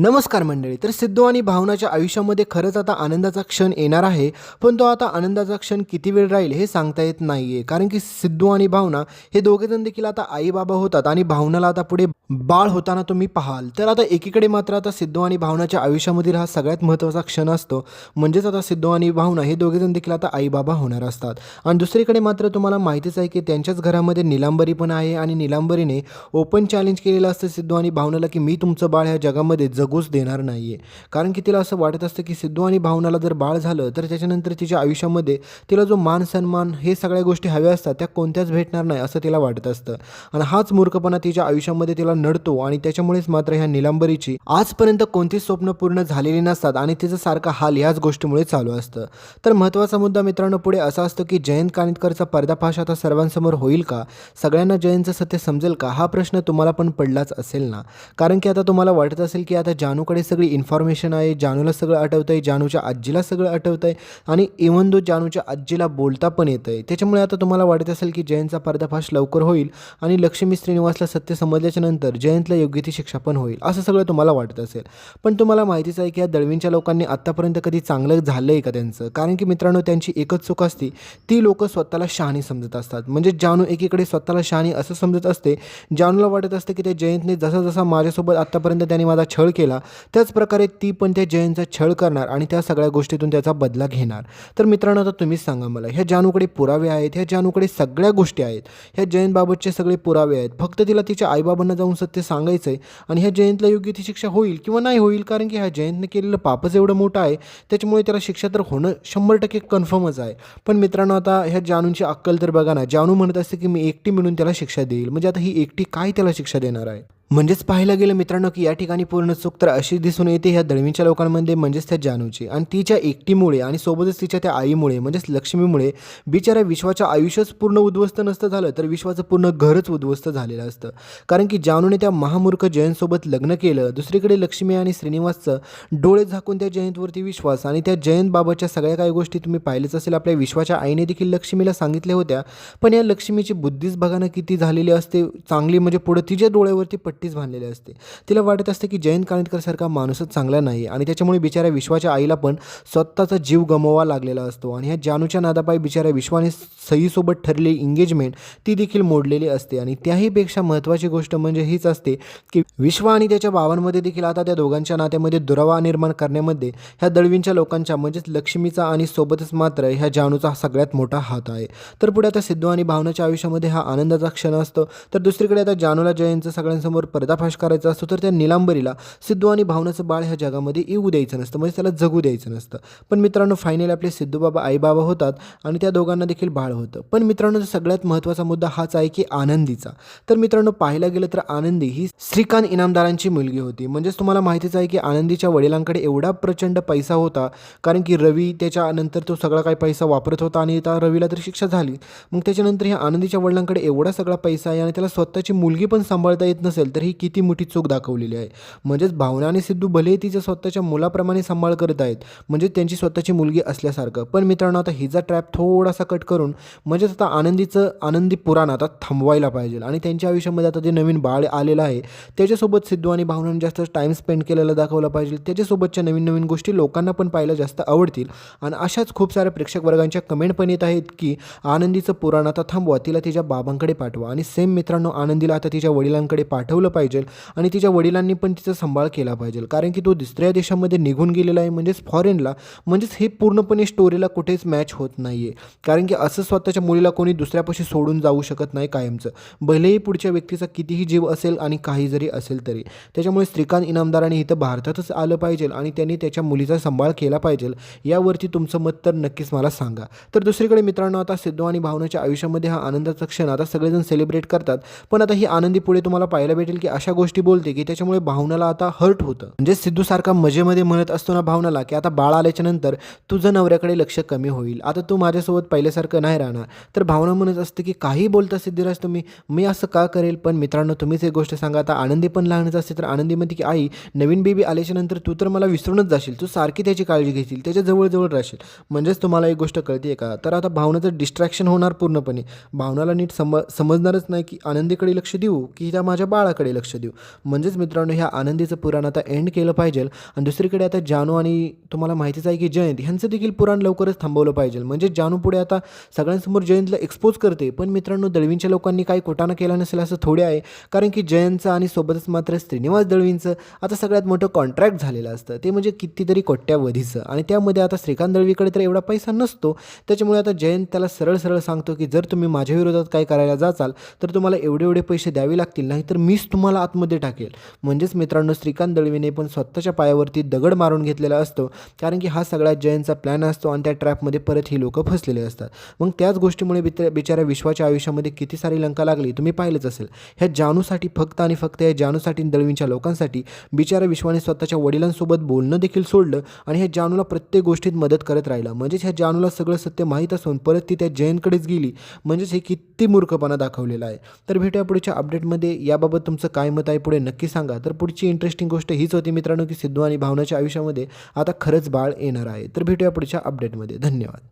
नमस्कार मंडळी. तर सिद्धू आणि भावनाच्या आयुष्यामध्ये खरंच आता आनंदाचा क्षण येणार आहे, पण तो आता आनंदाचा क्षण किती वेळ राहील हे सांगता येत नाही आहे. कारण की सिद्धू आणि भावना हे दोघेजण देखील आता आई-बाबा होतात आणि भावनाला आता पुढे बाळ होताना तुम्ही पाहाल. तर आता एकीकडे मात्र आता सिद्धू आणि भावनाच्या आयुष्यामधील हा सगळ्यात महत्त्वाचा क्षण असतो. म्हणजेच आता सिद्धू आणि भावना हे दोघेजण देखील आता आई-बाबा होणार असतात. आणि दुसरीकडे मात्र तुम्हाला माहितीच आहे की त्यांच्याच घरामध्ये नीलांबरी पण आहे आणि नीलांबरीने ओपन चॅलेंज केलेलं असतं सिद्धू आणि भावनाला, की मी तुमचं बाळ ह्या जगामध्ये जगूच देणार नाही आहे. कारण की तिला असं वाटत असतं की सिद्धू आणि भावनाला जर बाळ झालं तर त्याच्यानंतर तिच्या आयुष्यामध्ये तिला जो मान सन्मान हे सगळ्या गोष्टी हव्या असतात त्या कोणत्याच भेटणार नाही असं तिला वाटत असतं. आणि हाच मूर्खपणा तिच्या आयुष्यामध्ये तिला नडतो आणि त्याच्यामुळेच मात्र ह्या नीलांबरीची आजपर्यंत कोणतीच स्वप्न पूर्ण झालेली नसतात आणि तिचं सारखा हाल ह्याच गोष्टीमुळे चालू असतं. तर महत्त्वाचा मुद्दा मित्रांनो पुढे असा असतो की जयंत कानिटकरचा पर्दाफाश आता सर्वांसमोर होईल का? सगळ्यांना जयंतचं सत्य समजेल का? हा प्रश्न तुम्हाला पण पडलाच असेल ना. कारण की आता तुम्हाला वाटत असेल की आता जानूकडे सगळी इन्फॉर्मेशन आहे, जानूला सगळं आठवतंय, जानूच्या आजीला सगळं आठवतंय आणि इव्हन दो जानूच्या आजीला बोलता पण येतंय. त्याच्यामुळे आता तुम्हाला वाटत असेल की जयंतचा पर्दाफाश लवकर होईल आणि लक्ष्मी श्रीनिवासला सत्य समजल्याच्या नंतर जयंतला योग्य ती शिक्षा पण होईल, असं सगळं तुम्हाला वाटत असेल. पण तुम्हाला माहितीच आहे की या दळवींच्या लोकांनी आत्तापर्यंत कधी चांगलं झालं आहे का त्यांचं? कारण की मित्रांनो त्यांची एकच चूक असते, ती लोकं स्वतःला शहाणी समजत असतात. म्हणजे जानू एकीकडे स्वतःला शहाणी असं समजत असते, जानूला वाटत असते की त्या जयंतने जसा जसा माझ्यासोबत आत्तापर्यंत त्याने माझा छळ केला त्याच प्रकारे ती पण त्या जयंतचा छळ करणार आणि त्या सगळ्या गोष्टीतून त्याचा बदला घेणार. तर मित्रांनो आता तुम्हीच सांगा मला, ह्या जानूकडे पुरावे आहेत, ह्या जानूकडे सगळ्या गोष्टी आहेत, ह्या जयंतबाबतचे सगळे पुरावे आहेत. फक्त तिला तिच्या आईबाबांना जाऊन सत्य सांगायचं आहे आणि ह्या जयंतला योग्य ती शिक्षा होईल किंवा नाही होईल. कारण की ह्या जयंतने केलेलं पापच एवढं मोठं आहे, त्याच्यामुळे त्याला शिक्षा तर होणं 100% कन्फर्मच आहे. पण मित्रांनो आता ह्या जानूची अक्कल तर बघा ना, जानू म्हणत असते की मी एकटी मिळून त्याला शिक्षा देईल. म्हणजे आता ही एकटी काय त्याला शिक्षा देणार आहे? म्हणजेच पाहायला गेलं मित्रांनो की या ठिकाणी पूर्ण चूक तर अशी दिसून येते ह्या दळवींच्या लोकांमध्ये, म्हणजेच त्या जानूची आणि तिच्या एकटीमुळे आणि सोबतच तिच्या त्या आईमुळे म्हणजेच लक्ष्मीमुळे बिचाऱ्या विश्वाचं आयुष्यच पूर्ण उद्ध्वस्त नसतं झालं तर विश्वाचं पूर्ण घरच उद्ध्वस्त झालेलं असतं. कारण की जानूने त्या महामूर्ख जयंतसोबत लग्न केलं. दुसरीकडे लक्ष्मी आणि श्रीनिवासचं डोळे झाकून त्या जयंतवरती विश्वास आणि त्या जयंतबाबतच्या सगळ्या काही गोष्टी तुम्ही पाहिलेच असेल. आपल्या विश्वाच्या आईने देखील लक्ष्मीला सांगितल्या होत्या, पण या लक्ष्मीची बुद्धीच बघा ना किती झालेली असते चांगली. म्हणजे पुढं तिच्या डोळ्यावरती पट्टीच बांधलेली असते. तिला वाटत असते की जयंत कानिटकरसारखा माणूसच चांगला नाही आणि त्याच्यामुळे बिचाऱ्या विश्वाच्या आईला पण स्वतःचा जीव गमवावा लागलेला असतो आणि ह्या जानूच्या नादापायी बिचाऱ्या विश्वाने सईसोबत ठरलेली एंगेजमेंट ती देखील मोडलेली असते. आणि त्याहीपेक्षा महत्त्वाची गोष्ट म्हणजे हीच असते की विश्वा आणि त्याच्या भावांमध्ये देखील आता त्या दोघांच्या नात्यामध्ये दुरावा निर्माण करण्यामध्ये ह्या दळवींच्या लोकांच्या म्हणजेच लक्ष्मीचा आणि सोबतच मात्र ह्या जानूचा सगळ्यात मोठा हात आहे. तर पुढे आता सिद्धू आणि भावनाच्या आयुष्यामध्ये हा आनंदाचा क्षण असतो. तर दुसरीकडे आता जानूला जयंतचं सगळ्यांसमोर पर्दाफाश करायचा असतो. तर त्या नीलांबरीला सिद्धू आणि भावनाचं बाळ ह्या जगामध्ये येऊ द्यायचं नसतं, म्हणजे त्याला जगू द्यायचं नसतं. पण मित्रांनो फायनली आपले सिद्धू बाबा आईबाबा होतात आणि त्या दोघांना देखील बाळ होतं. पण मित्रांनो सगळ्यात महत्त्वाचा मुद्दा हाच आहे की आनंदीचा. तर मित्रांनो पाहायला गेलं तर आनंदी ही श्रीकांत इनामदारांची मुलगी होती. म्हणजेच तुम्हाला माहितीच आहे की आनंदीच्या वडिलांकडे एवढा प्रचंड पैसा होता, कारण की रवी त्याच्यानंतर तो सगळा काही पैसा वापरत होता आणि त्या रवीला तर शिक्षा झाली. मग त्याच्यानंतर ह्या आनंदीच्या वडिलांकडे एवढा सगळा पैसा आहे आणि त्याला स्वतःची मुलगी पण सांभाळता येत नसेल तर ही किती मोठी चूक दाखवलेली आहे. म्हणजेच भावना आणि सिद्धू भले तिच्या स्वतःच्या मुलाप्रमाणे सांभाळ करत आहेत, म्हणजे त्यांची स्वतःची मुलगी असल्यासारखं. पण मित्रांनो आता हिचा ट्रॅप थोडासा कट करून म्हणजेच आता आनंदी पुराण आता थांबवायला पाहिजे आणि त्यांच्या आयुष्यामध्ये आता जे नवीन बाळ आलेलं आहे त्याच्यासोबत सिद्धू आणि भावनाने जास्त टाईम स्पेंड केलेला दाखवला पाहिजे. त्याच्यासोबतच्या नवीन नवीन गोष्टी लोकांना पण पाहायला जास्त आवडतील. आणि अशाच खूप साऱ्या प्रेक्षक वर्गांच्या कमेंट पण येत आहेत की आनंदीचं पुराण आता थांबवा, तिला तिच्या बाबांकडे पाठवा. आणि सेम मित्रांनो आनंदीला आता तिच्या वडिलांकडे पाठवलं पाहिजे आणि तिच्या वडिलांनी पण तिचा सांभाळ केला पाहिजे. कारण की तो दुसऱ्या देशामध्ये निघून गेलेला आहे, म्हणजेच फॉरेनला. म्हणजेच हे पूर्णपणे स्टोरीला कुठेच मॅच होत नाही आहे. कारण की असं स्वतःच्या मुलीला कोणी दुसऱ्यापाशी सोडून जाऊ शकत नाही कायमचं, भलेही पुढच्या व्यक्तीचा कितीही जीव असेल आणि काही जरी असेल तरी. त्याच्यामुळे श्रीकांत इनामदारांनी इथं भारतातच आलं पाहिजे आणि त्यांनी त्याच्या मुलीचा सांभाळ केला पाहिजे. यावरती तुमचं मत तर नक्कीच मला सांगा. तर दुसरीकडे मित्रांनो आता सिद्धू आणि भावनाच्या आयुष्यामध्ये हा आनंदाचा क्षण आता सगळेजण सेलिब्रेट करतात. पण आता ही आनंदी पुढे तुम्हाला पाहायला भेटेल की अशा गोष्टी बोलते की त्याच्यामुळे भावनाला आता हर्ट होतं. म्हणजे सिद्धू सारखा मजेमध्ये म्हणत असतो ना भावनाला की आता बाळ आल्याच्या नंतर तुझं नवऱ्याकडे लक्ष कमी होईल, आता तू माझ्यासोबत पहिल्यासारखं नाही राहणार. तर भावना म्हणत असते की काही बोलता सिद्धिराज तुम्ही, मी असं का करेल. पण मित्रांनो तुम्हीच एक गोष्ट सांगा, आता आनंदी पण लहानच असते तर आनंदी म्हणते की आई नवीन बेबी आल्याच्या नंतर तू तर मला विसरूनच जाशील, तू सारखी त्याची काळजी घेशील, त्याच्या जवळ राहशील. म्हणजेच तुम्हाला एक गोष्ट कळते का, तर आता भावनाचं डिस्ट्रॅक्शन होणार पूर्णपणे. भावनाला नीट समजणारच नाही की आनंदीकडे लक्ष देऊ की त्या माझ्या बाळाकडे. बाळाकडे लक्ष देऊ. म्हणजेच मित्रांनो ह्या आनंदीचं पुराण आता एंड केलं पाहिजे आणि दुसरीकडे आता जानू आणि तुम्हाला माहितीच आहे की जयंत ह्यांचं देखील पुराण लवकरच थांबवलं पाहिजे. म्हणजे जानू पुढे आता सगळ्यांसमोर जयंतला एक्सपोज करते. पण मित्रांनो दळवींच्या लोकांनी काही कुटाणा केला नसेल असं थोडे आहे, कारण की जयंतचं आणि सोबतच मात्र श्रीनिवास दळवींचं आता सगळ्यात मोठं कॉन्ट्रॅक्ट झालेलं असतं, ते म्हणजे कितीतरी कोट्यावधीचं. आणि त्यामध्ये आता श्रीकांत दळवीकडे तर एवढा पैसा नसतो. त्याच्यामुळे आता जयंत त्याला सरळ सरळ सांगतो की जर तुम्ही माझ्या विरोधात काय करायला जाचाल तर तुम्हाला एवढे एवढे पैसे द्यावे लागतील, नाही तर मीच तुम्हाला आतमध्ये टाकेल. म्हणजेच मित्रांनो श्रीकांत दळवीने पण स्वतःच्या पायावरती दगड मारून घेतलेला असतो, कारण की हा सगळा जयंतचा प्लॅन असतो आणि त्या ट्रॅपमध्ये परत ही लोकं फसलेले असतात. मग त्याच गोष्टीमुळे बिचाऱ्या विश्वाच्या आयुष्यामध्ये किती सारी लंका लागली तुम्ही पाहिलंच असेल. ह्या जानूसाठी फक्त आणि फक्त या जानूसाठी दळवींच्या लोकांसाठी बिचाऱ्या विश्वाने स्वतःच्या वडिलांसोबत बोलणं देखील सोडलं आणि ह्या जानूला प्रत्येक गोष्टीत मदत करत राहिला. म्हणजेच ह्या जानूला सगळं सत्य माहीत असून परत ती त्या जयंतकडेच गेली. म्हणजेच हे किती मूर्खपणा दाखवलेला आहे. तर भेटूया पुढच्या अपडेटमध्ये. याबाबत तुमचं काय मत आहे पुढे नक्की सांगा. तर पुढची इंटरेस्टिंग गोष्ट हीच होती मित्रांनो की सिद्धू आणि भावनाच्या आयुष्यामध्ये आता खरंच बाळ येणार आहे. तर भेटूया पुढच्या अपडेटमध्ये. धन्यवाद.